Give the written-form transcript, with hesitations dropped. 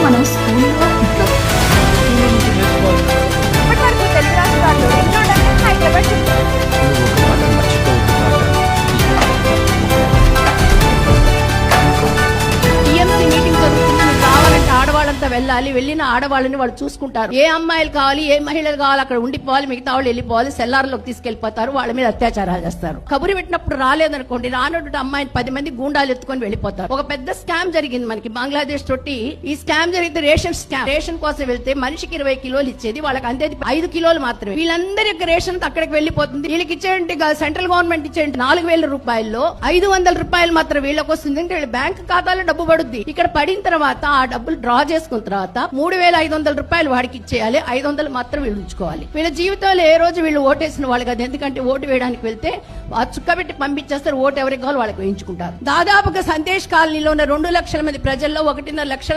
మనం స్కూల్లో ఇప్పటివరకు తెలుగు రాష్ట్రాల్లో ఎన్నో హైదరాబాద్ టీఎంసీ మీటింగ్ జరుగుతుంది. మీకు కావాలంటే ఆడవాళ్ళంతా వెళ్ళాలి. వెళ్ళిన ఆడవాళ్ళని వాళ్ళు చూసుకుంటారు. ఏ అమ్మాయిలు కావాలి, ఏ మహిళలు కావాలి అక్కడ ఉండిపోవాలి, మిగతా వాళ్ళు వెళ్ళిపోవాలి. సెల్లార్లోకి తీసుకెళ్లిపోతారు, వాళ్ళ మీద అత్యాచారాలు చేస్తారు. కబురు పెట్టినప్పుడు రాలేదనుకోండి, రానటువంటి అమ్మాయిని 10 మంది గూండాలు ఎత్తుకొని వెళ్ళిపోతారు. ఒక పెద్ద స్కామ్ జరిగింది మనకి బంగ్లాదేశ్ తోటి. ఈ స్కామ్ జరిగితే రేషన్ స్కామ్. రేషన్ కోసం వెళ్తే మనిషికి 20 కిలోలు ఇచ్చేది, వాళ్ళకి అందేది 5 కిలోలు మాత్రమే. వీళ్ళందరి యొక్క రేషన్ అక్కడికి వెళ్ళిపోతుంది. వీళ్ళకి ఇచ్చేయండి సెంట్రల్ గవర్నమెంట్ ఇచ్చేయండి 4,000 రూపాయల్లో 500 రూపాయలు మాత్రం వీళ్ళకి వస్తుంది. అంటే వీళ్ళ బ్యాంక్ ఖాతాలో డబ్బు పడుద్ది. ఇక్కడ పడిన తర్వాత ఆ డబ్బులు డ్రా చేసుకున్న తర్వాత 3,500 రూపాయలు వాడికి ఇచ్చేయాలి, 500 మాత్రం వీళ్ళు ఉంచుకోవాలి. వీళ్ళ జీవితంలో ఏ రోజు వీళ్ళు ఓటేసిన వాళ్ళు కాదు. ఎందుకంటే ఓటు వేయడానికి వెళ్తే ఆ చుక్కబెట్టి పంపించేస్తారు. ఓటు ఎవరికి కావాలి వాళ్ళకి వేయించుకుంటారు. దాదాపుగా సందేశ్ కాలనీలో ఉన్న 2 లక్షల మంది ప్రజల్లో 1.5 లక్షల